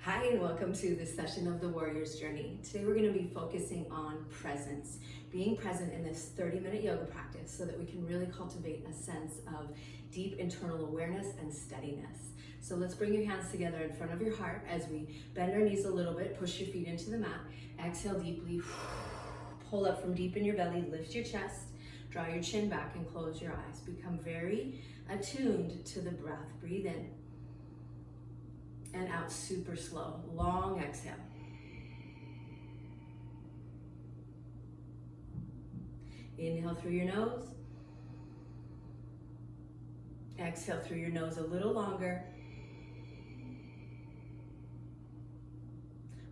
Hi, and welcome to this session of the Warrior's Journey. Today we're going to be focusing on presence, being present in this 30-minute yoga practice so that we can really cultivate a sense of deep internal awareness and steadiness. So let's bring your hands together in front of your heart as we bend our knees a little bit, push your feet into the mat, exhale deeply, pull up from deep in your belly, lift your chest, draw your chin back and close your eyes. Become very attuned to the breath. Breathe in and out super slow. Long exhale. Inhale through your nose. Exhale through your nose a little longer.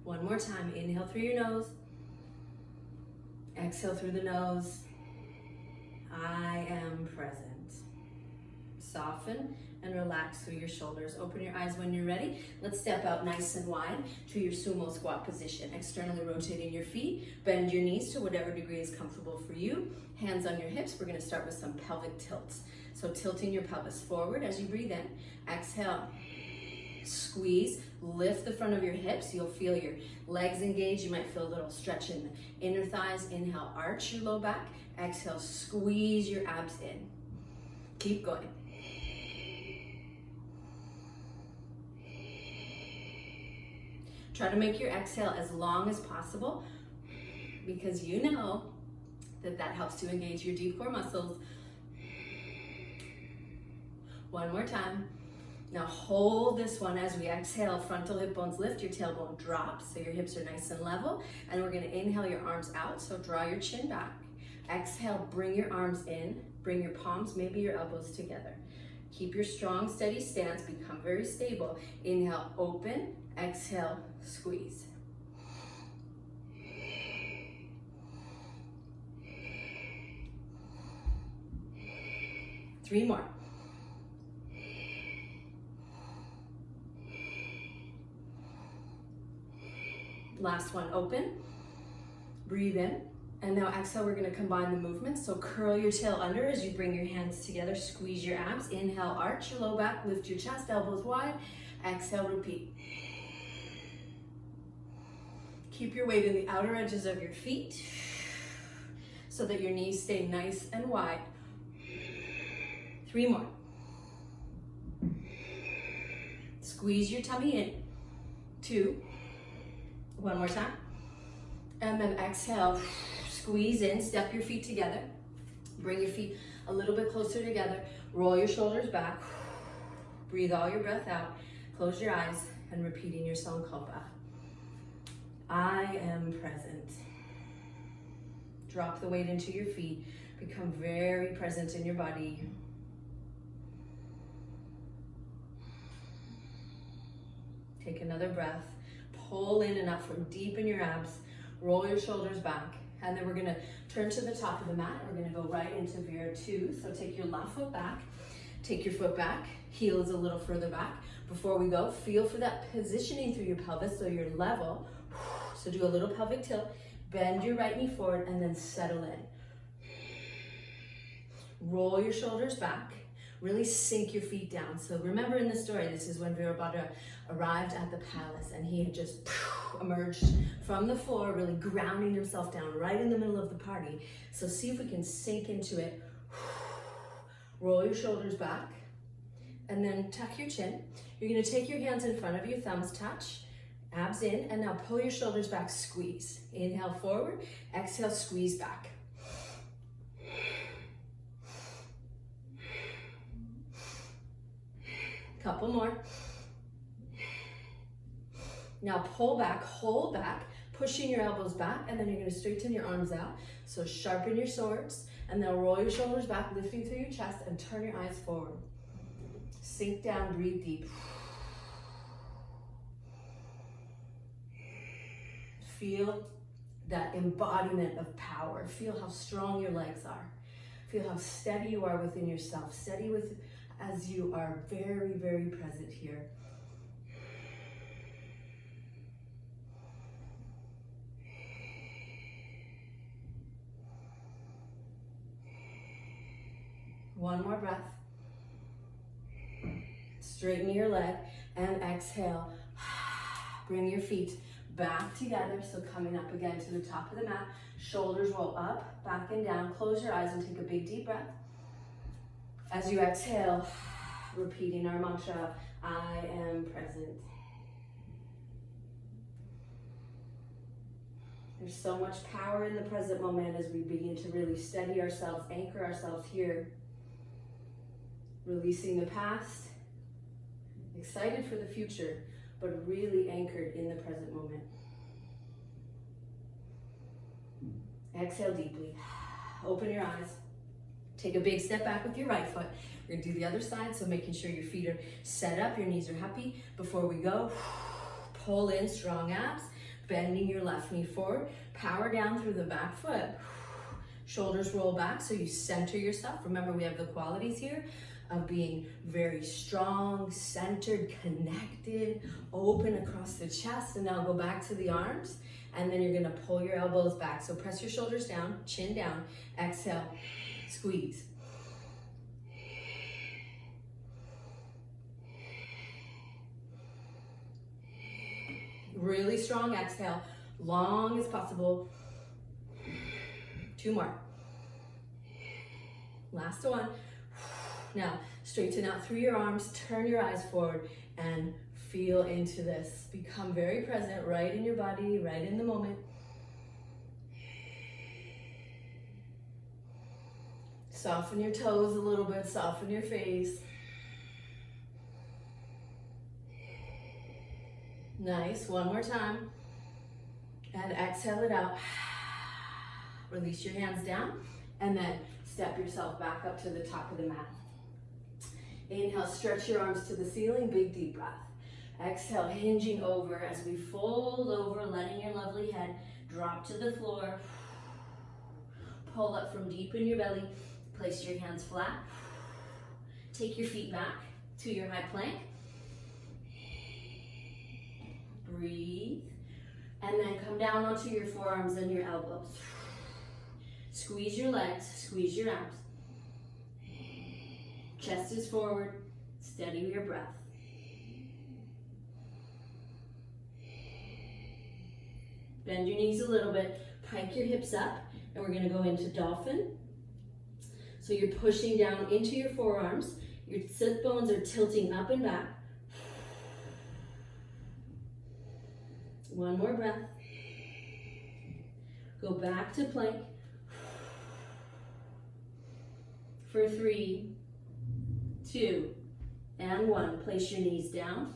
One more time. Inhale through your nose. Exhale through the nose. I am present. Soften and relax through your shoulders. Open your eyes when you're ready. Let's step out nice and wide to your sumo squat position. Externally rotating your feet. Bend your knees to whatever degree is comfortable for you. Hands on your hips. We're going to start with some pelvic tilts. So tilting your pelvis forward as you breathe in. Exhale. Squeeze. Lift the front of your hips. You'll feel your legs engage. You might feel a little stretch in the inner thighs. Inhale, arch your low back. Exhale, squeeze your abs in. Keep going. Try to make your exhale as long as possible because you know that helps to engage your deep core muscles. One more time. Now hold this one as we exhale. Frontal hip bones lift, your tailbone drops so your hips are nice and level. And we're going to inhale your arms out, so draw your chin back. Exhale, bring your arms in, bring your palms, maybe your elbows together. Keep your strong, steady stance, become very stable. Inhale, open, exhale, squeeze. Three more. Last one, open, breathe in. And now exhale, we're gonna combine the movements. So curl your tail under as you bring your hands together, squeeze your abs. Inhale, arch your low back, lift your chest, elbows wide. Exhale, repeat. Keep your weight in the outer edges of your feet so that your knees stay nice and wide. Three more. Squeeze your tummy in. Two. One more time. And then exhale. Squeeze in, step your feet together. Bring your feet a little bit closer together. Roll your shoulders back. Breathe all your breath out. Close your eyes and repeating your Sankalpa. I am present. Drop the weight into your feet. Become very present in your body. Take another breath. Pull in enough from deep in your abs. Roll your shoulders back. And then we're gonna turn to the top of the mat. We're gonna go right into Vira 2. So take your left foot back, take your foot back, heel is a little further back. Before we go, feel for that positioning through your pelvis so you're level. So do a little pelvic tilt, bend your right knee forward and then settle in. Roll your shoulders back, really sink your feet down. So remember in the story, this is when Virabhadra arrived at the palace and he had just emerged from the floor, really grounding himself down right in the middle of the party. So see if we can sink into it. Roll your shoulders back and then tuck your chin. You're gonna take your hands in front of you, thumbs touch, abs in, and now pull your shoulders back, squeeze. Inhale forward, exhale, squeeze back. Couple more. Now pull back, hold back, pushing your elbows back, and then you're gonna straighten your arms out. So sharpen your swords, and then roll your shoulders back, lifting through your chest, and turn your eyes forward. Sink down, breathe deep. Feel that embodiment of power. Feel how strong your legs are. Feel how steady you are within yourself, steady with as you are very, very present here. One more breath. Straighten your leg and exhale. Bring your feet back together. So coming up again to the top of the mat. Shoulders roll up, back and down. Close your eyes and take a big deep breath. As you exhale, repeating our mantra, I am present. There's so much power in the present moment as we begin to really steady ourselves, anchor ourselves here. Releasing the past, excited for the future, but really anchored in the present moment. Exhale deeply. Open your eyes. Take a big step back with your right foot. We're gonna do the other side, so making sure your feet are set up, your knees are happy. Before we go, pull in strong abs, bending your left knee forward. Power down through the back foot. Shoulders roll back so you center yourself. Remember, we have the qualities here of being very strong, centered, connected, open across the chest. And now go back to the arms, and then you're gonna pull your elbows back. So press your shoulders down, chin down, exhale, squeeze. Really strong exhale, long as possible. 2 more. Last one. Now, straighten out through your arms, turn your eyes forward, and feel into this. Become very present, right in your body, right in the moment. Soften your toes a little bit, soften your face. Nice, one more time. And exhale it out. Release your hands down, and then step yourself back up to the top of the mat. Inhale, stretch your arms to the ceiling, big deep breath. Exhale, hinging over as we fold over, letting your lovely head drop to the floor. Pull up from deep in your belly, place your hands flat. Take your feet back to your high plank. Breathe, and then come down onto your forearms and your elbows. Squeeze your legs, squeeze your abs. Chest is forward, steady your breath. Bend your knees a little bit, pike your hips up, and we're gonna go into dolphin. So you're pushing down into your forearms, your sit bones are tilting up and back. One more breath. Go back to plank. For 3, 2, and 1. Place your knees down.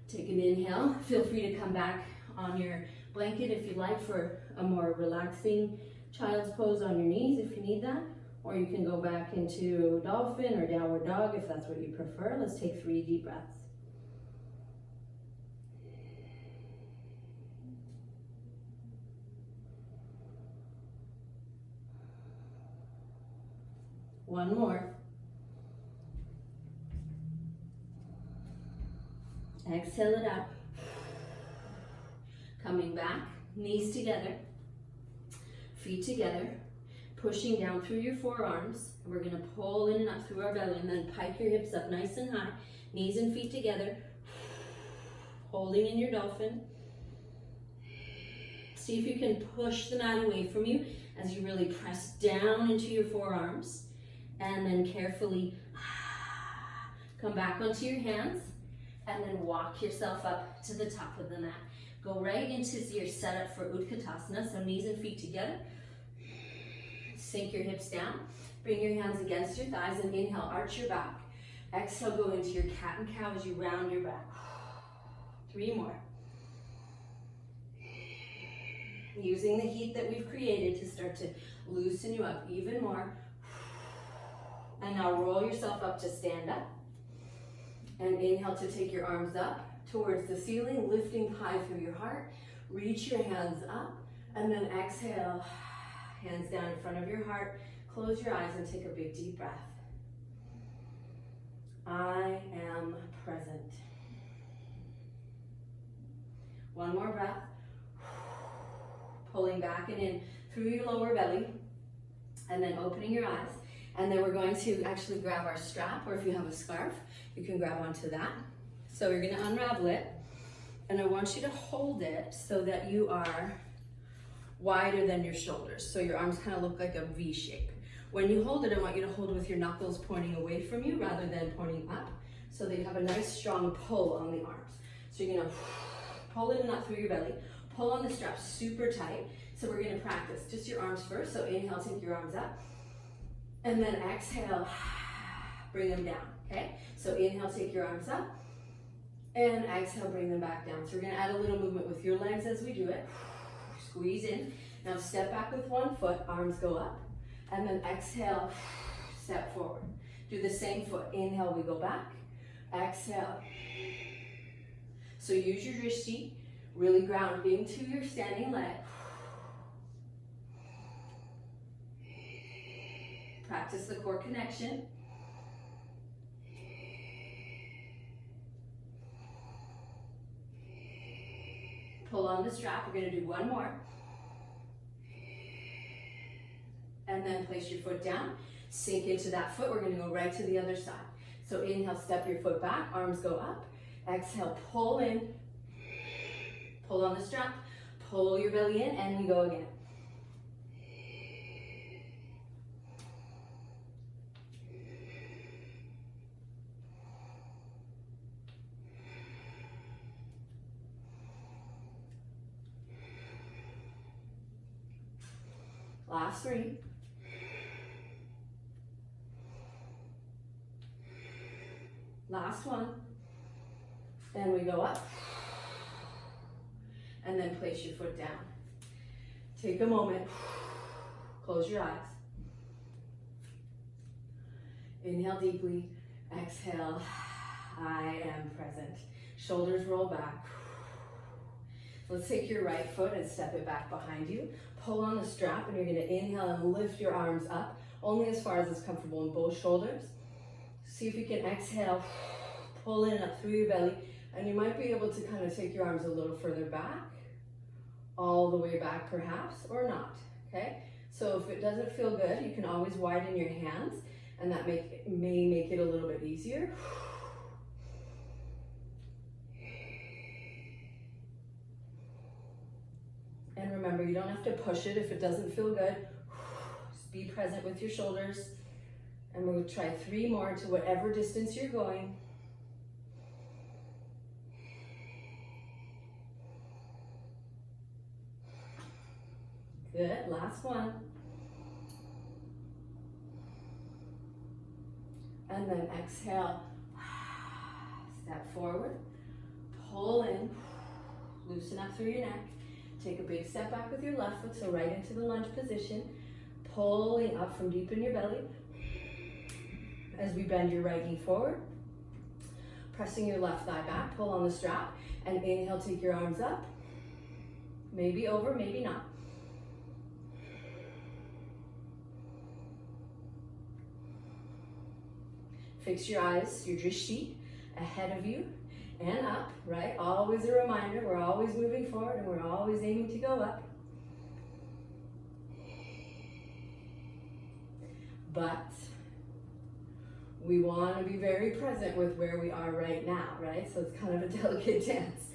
Take an inhale. Feel free to come back on your blanket if you'd like for a more relaxing child's pose on your knees if you need that. Or you can go back into dolphin or downward dog if that's what you prefer. Let's take 3 deep breaths. One more. Exhale it out. Coming back, knees together, feet together, pushing down through your forearms. We're gonna pull in and up through our belly, and then pike your hips up nice and high, knees and feet together, holding in your dolphin. See if you can push the mat away from you as you really press down into your forearms. And then carefully come back onto your hands, and then walk yourself up to the top of the mat. Go right into your setup for Utkatasana, so knees and feet together. Sink your hips down, bring your hands against your thighs, and inhale, arch your back. Exhale, go into your cat and cow as you round your back. 3 more. Using the heat that we've created to start to loosen you up even more. And now roll yourself up to stand up. And inhale to take your arms up towards the ceiling, lifting high through your heart. Reach your hands up, and then exhale, hands down in front of your heart. Close your eyes and take a big deep breath. I am present. One more breath. Pulling back and in through your lower belly, and then opening your eyes. And then we're going to actually grab our strap, or if you have a scarf, you can grab onto that. So you're gonna unravel it, And I want you to hold it so that you are wider than your shoulders. So your arms kind of look like a V shape. When you hold it, I want you to hold it with your knuckles pointing away from you rather than pointing up, so that you have a nice strong pull on the arms. So you're gonna pull it up through your belly, pull on the straps super tight. So we're gonna practice just your arms first. So inhale, take your arms up, and then exhale, bring them down, okay? So inhale, take your arms up, and exhale, bring them back down. So we're gonna add a little movement with your legs as we do it. Squeeze in. Now step back with one foot, arms go up, and then exhale, step forward. Do the same foot. Inhale, we go back. Exhale. So use your drishti, really ground into your standing leg. Practice the core connection. Pull on the strap. We're going to do one more. And then place your foot down. Sink into that foot. We're going to go right to the other side. So inhale, step your foot back. Arms go up. Exhale, pull in. Pull on the strap. Pull your belly in, and we go again. Last three. Last one. And we go up. And then place your foot down. Take a moment. Close your eyes. Inhale deeply. Exhale. I am present. Shoulders roll back. Let's take your right foot and step it back behind you. Pull on the strap, and you're going to inhale and lift your arms up, only as far as it's comfortable in both shoulders. See if you can exhale, pull in up through your belly, and you might be able to kind of take your arms a little further back, all the way back perhaps, or not, okay? So if it doesn't feel good, you can always widen your hands, and that may make it a little bit easier. And remember, you don't have to push it if it doesn't feel good. Just be present with your shoulders. And we'll try 3 more to whatever distance you're going. Good, last one. And then exhale. Step forward. Pull in. Loosen up through your neck. Take a big step back with your left foot, so right into the lunge position. Pulling up from deep in your belly. As we bend your right knee forward. Pressing your left thigh back, pull on the strap. And inhale, take your arms up. Maybe over, maybe not. Fix your eyes, your drishti, ahead of you. And up, right? Always a reminder, we're always moving forward and we're always aiming to go up. But we want to be very present with where we are right now, right? So it's kind of a delicate dance.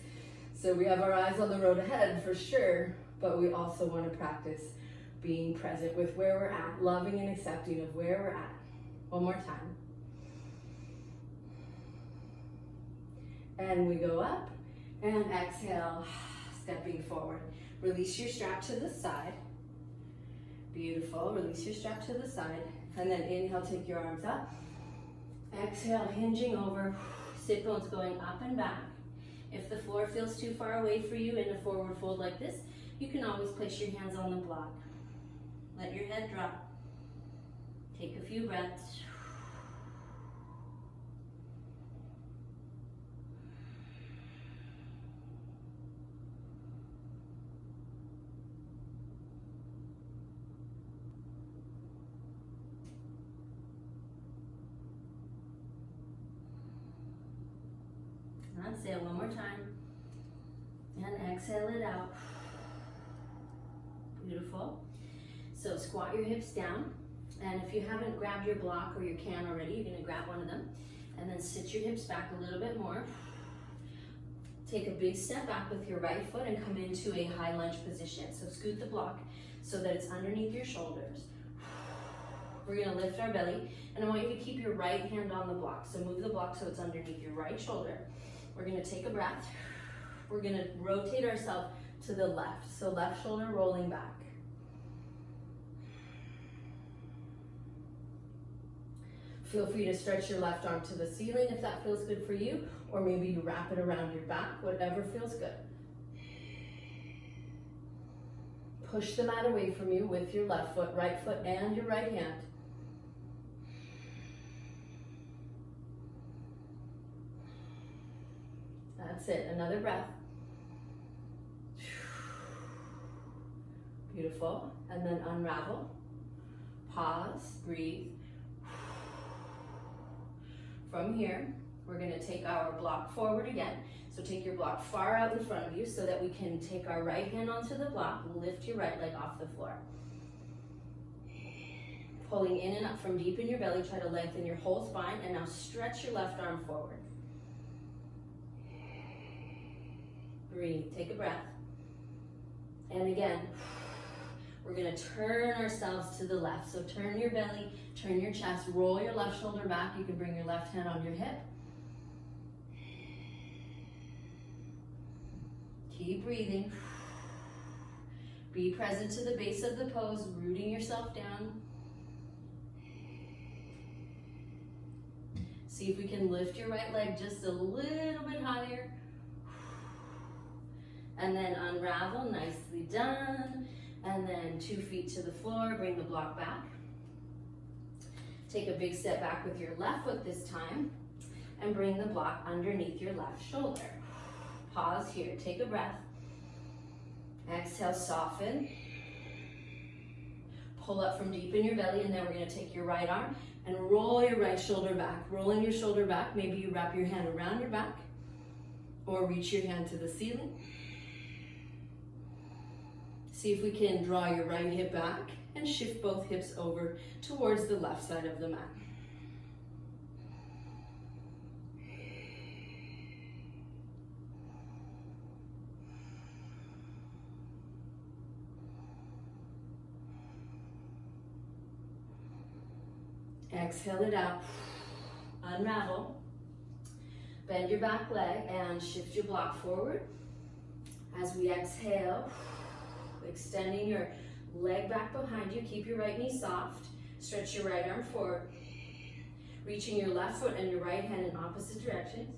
So we have our eyes on the road ahead for sure, but we also want to practice being present with where we're at, loving and accepting of where we're at. One more time. And we go up and exhale, stepping forward. Release your strap to the side. Beautiful, release your strap to the side. And then inhale, take your arms up. Exhale, hinging over, sit bones going up and back. If the floor feels too far away for you in a forward fold like this, you can always place your hands on the block. Let your head drop. Take a few breaths. Say it one more time. And exhale it out. Beautiful. So squat your hips down. And if you haven't grabbed your block or your can already, you're going to grab one of them. And then sit your hips back a little bit more. Take a big step back with your right foot and come into a high lunge position. So scoot the block so that it's underneath your shoulders. We're gonna lift our belly, and I want you to keep your right hand on the block. So move the block so it's underneath your right shoulder. We're gonna take a breath. We're gonna rotate ourselves to the left. So left shoulder rolling back. Feel free to stretch your left arm to the ceiling if that feels good for you, or maybe you wrap it around your back, whatever feels good. Push the mat away from you with your left foot, right foot, and your right hand. That's it, another breath. Beautiful, and then unravel. Pause, breathe. From here, we're gonna take our block forward again. So take your block far out in front of you so that we can take our right hand onto the block, lift your right leg off the floor. Pulling in and up from deep in your belly, try to lengthen your whole spine, and now stretch your left arm forward. Breathe, take a breath. And again, we're gonna turn ourselves to the left. So turn your belly, turn your chest, roll your left shoulder back. You can bring your left hand on your hip. Keep breathing. Be present to the base of the pose, rooting yourself down. See if we can lift your right leg just a little bit higher. And then unravel, nicely done. And then 2 feet to the floor, bring the block back. Take a big step back with your left foot this time, and bring the block underneath your left shoulder. Pause here, take a breath. Exhale, soften. Pull up from deep in your belly, and then we're gonna take your right arm and roll your right shoulder back. Rolling your shoulder back, maybe you wrap your hand around your back, or reach your hand to the ceiling. See if we can draw your right hip back and shift both hips over towards the left side of the mat. Exhale it out, unravel, bend your back leg and shift your block forward. As we exhale, extending your leg back behind you, keep your right knee soft, stretch your right arm forward, reaching your left foot and your right hand in opposite directions.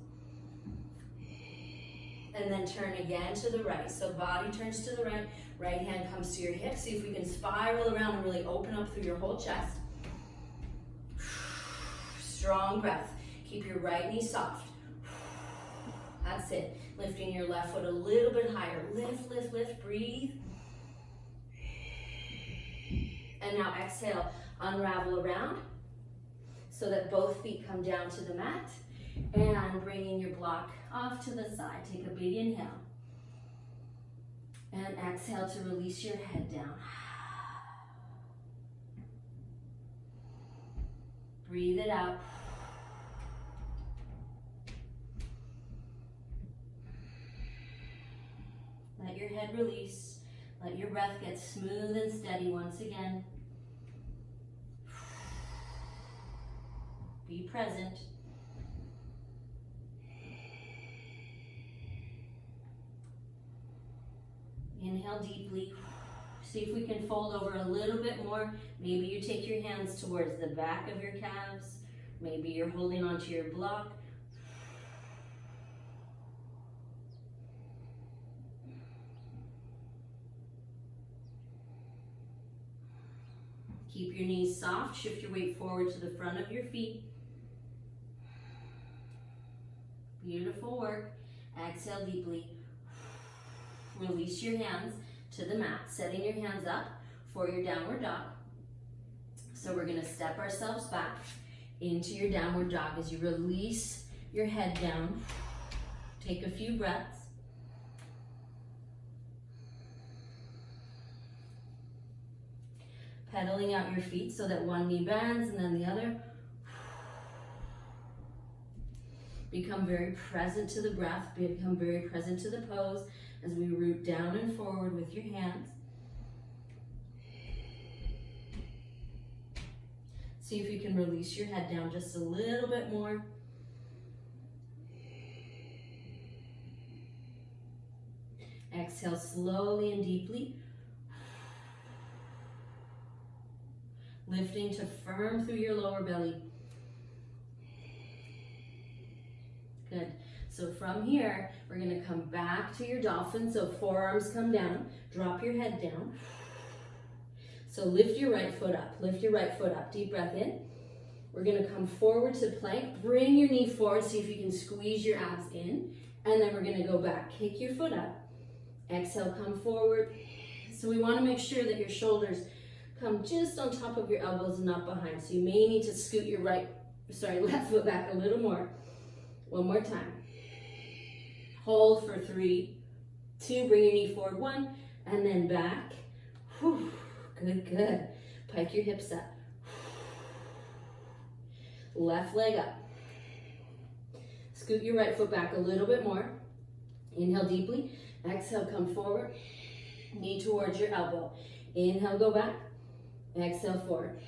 And then turn again to the right. So body turns to the right, right hand comes to your hip. See if we can spiral around and really open up through your whole chest. Strong breath. Keep your right knee soft. That's it. Lifting your left foot a little bit higher. Lift, lift, lift, breathe. And now exhale, unravel around so that both feet come down to the mat, and bringing your block off to the side. Take a big inhale. And exhale to release your head down. Breathe it out. Let your head release. Let your breath get smooth and steady once again. Be present. Inhale deeply. See if we can fold over a little bit more. Maybe you take your hands towards the back of your calves. Maybe you're holding onto your block. Keep your knees soft. Shift your weight forward to the front of your feet. Beautiful work. Exhale deeply. Release your hands to the mat, setting your hands up for your downward dog. So we're going to step ourselves back into your downward dog as you release your head down. Take a few breaths. Pedaling out your feet so that one knee bends and then the other. Become very present to the breath, become very present to the pose as we root down and forward with your hands. See if you can release your head down just a little bit more. Exhale slowly and deeply. Lifting to firm through your lower belly. Good. So from here, we're going to come back to your dolphin. So forearms come down. Drop your head down. So lift your right foot up. Lift your right foot up. Deep breath in. We're going to come forward to plank. Bring your knee forward. See if you can squeeze your abs in. And then we're going to go back. Kick your foot up. Exhale, come forward. So we want to make sure that your shoulders come just on top of your elbows and not behind. So you may need to scoot your left foot back a little more. One more time. Hold for 3, 2, bring your knee forward, 1, and then back. Whew. Good, good. Pike your hips up. Left leg up. Scoot your right foot back a little bit more. Inhale deeply. Exhale, come forward. Knee towards your elbow. Inhale, go back. Exhale, forward.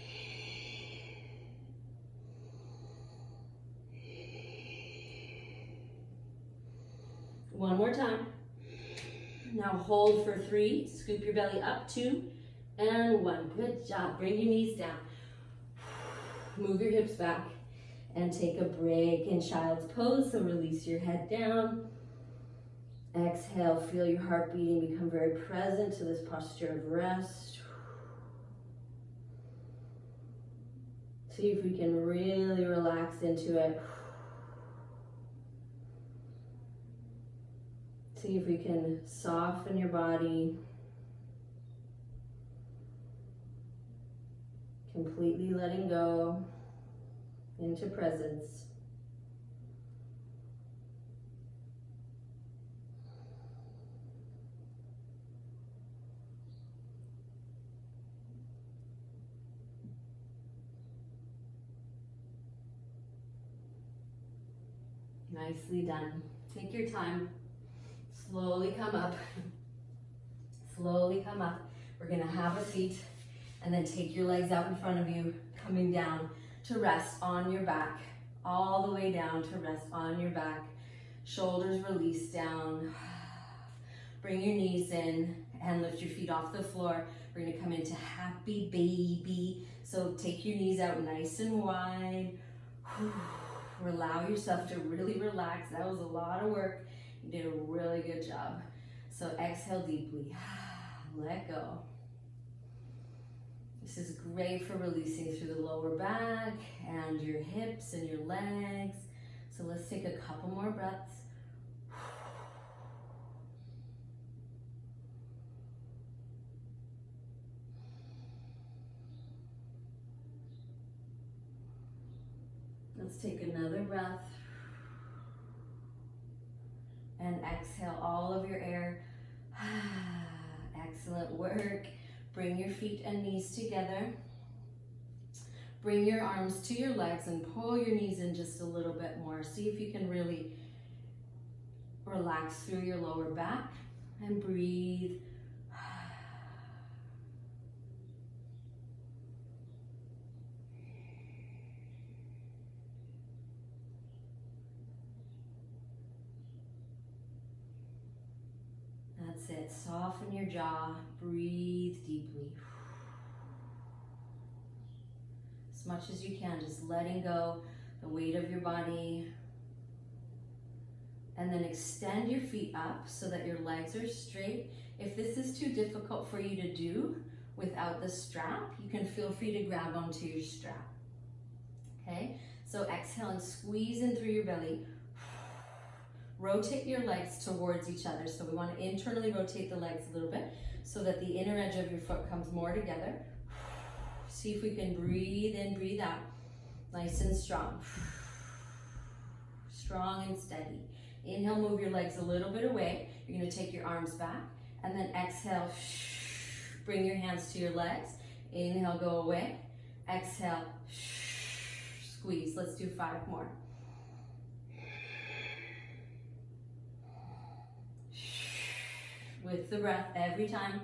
One more time. Now hold for 3. Scoop your belly up. 2 and 1. Good job. Bring your knees down. Move your hips back and take a break in child's pose. So release your head down. Exhale, feel your heart beating. Become very present to this posture of rest. See if we can really relax into it. See if we can soften your body. Completely letting go into presence. Nicely done. Take your time. Slowly come up. Slowly come up. We're going to have a seat and then take your legs out in front of you, coming down to rest on your back. All the way down to rest on your back. Shoulders release down. Bring your knees in and lift your feet off the floor. We're going to come into happy baby. So take your knees out nice and wide. Allow yourself to really relax. That was a lot of work. You did a really good job. So exhale deeply. Let go. This is great for releasing through the lower back and your hips and your legs. So let's take a couple more breaths. Let's take another breath. And exhale all of your air. Excellent work. Bring your feet and knees together. Bring your arms to your legs and pull your knees in just a little bit more. See if you can really relax through your lower back and breathe. That's it. Soften your jaw. Breathe deeply. As much as you can, just letting go the weight of your body. And then extend your feet up so that your legs are straight. If this is too difficult for you to do without the strap, you can feel free to grab onto your strap. Okay? So exhale and squeeze in through your belly. Rotate your legs towards each other. So we want to internally rotate the legs a little bit so that the inner edge of your foot comes more together. See if we can breathe in, breathe out. Nice and strong. Strong and steady. Inhale, move your legs a little bit away. You're going to take your arms back. And then exhale, bring your hands to your legs. Inhale, go away. Exhale, squeeze. Let's do 5 more. with the breath every time.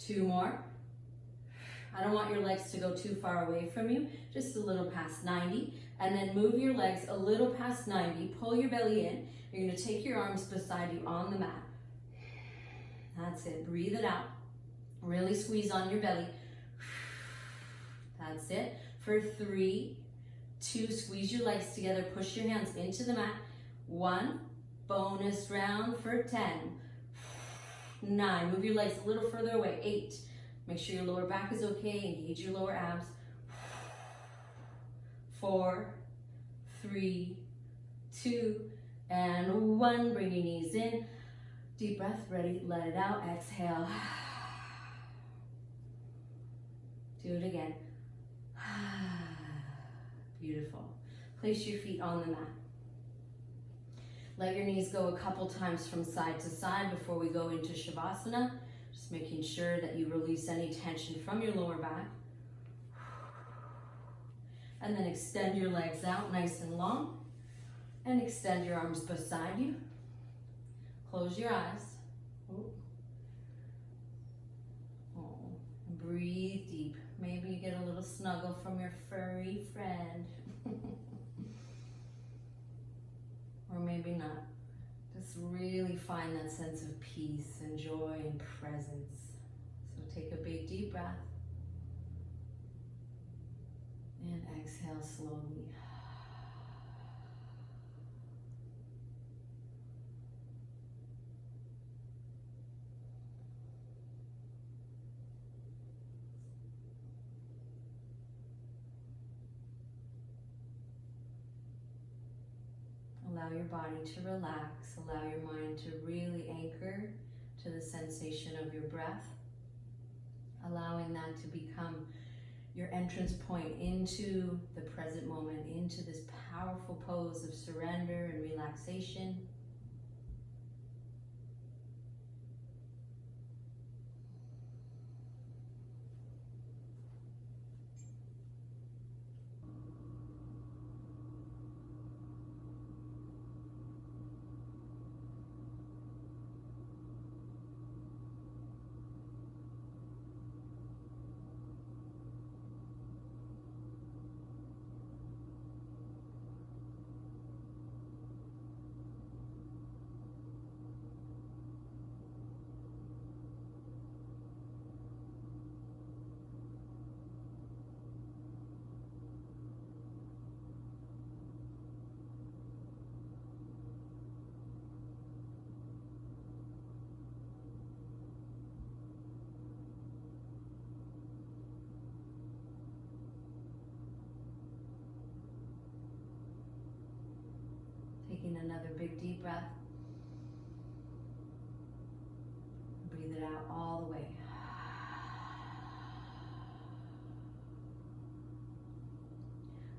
2 more. I don't want your legs to go too far away from you, just a little past 90. And then move your legs a little past 90. Pull your belly in. You're going to take your arms beside you on the mat. That's it. Breathe it out. Really squeeze on your belly. That's it. For 3, 2, squeeze your legs together. Push your hands into the mat. 1, bonus round for 10. 9, move your legs a little further away. 8, make sure your lower back is okay. Engage your lower abs. 4, 3, 2, and 1. Bring your knees in. Deep breath, ready, let it out. Exhale. Do it again. Beautiful. Place your feet on the mat. Let your knees go a couple times from side to side before we go into Shavasana. Just making sure that you release any tension from your lower back. And then extend your legs out nice and long. And extend your arms beside you. Close your eyes. Oh. Breathe deep. Maybe you get a little snuggle from your furry friend. Or maybe not. Just really find that sense of peace and joy and presence. So take a big deep breath. And exhale slowly. Allow your body to relax. Allow your mind to really anchor to the sensation of your breath. Allowing that to become your entrance point into the present moment, into this powerful pose of surrender and relaxation. Taking another big deep breath. Breathe it out all the way.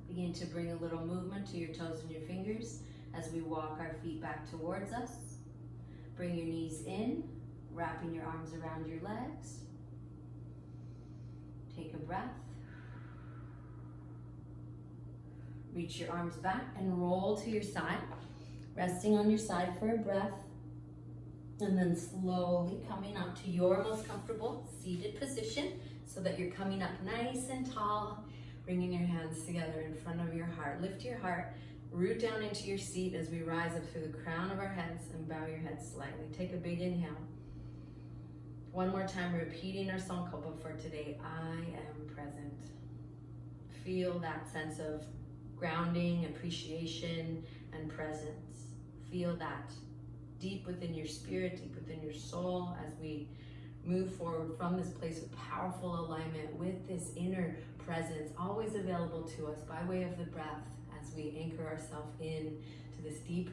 Begin to bring a little movement to your toes and your fingers as we walk our feet back towards us. Bring your knees in, wrapping your arms around your legs. Take a breath. Reach your arms back and roll to your side, resting on your side for a breath, and then slowly coming up to your most comfortable seated position so that you're coming up nice and tall, bringing your hands together in front of your heart. Lift your heart, root down into your seat as we rise up through the crown of our heads and bow your head slightly. Take a big inhale. One more time, repeating our Sankalpa for today. I am present. Feel that sense of grounding, appreciation, and presence. Feel that deep within your spirit, deep within your soul as we move forward from this place of powerful alignment with this inner presence, always available to us by way of the breath as we anchor ourselves in to this deep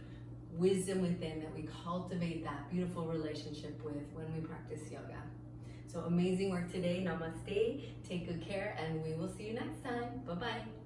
wisdom within that we cultivate that beautiful relationship with when we practice yoga. So amazing work today. Namaste. Take good care, and we will see you next time. Bye-bye.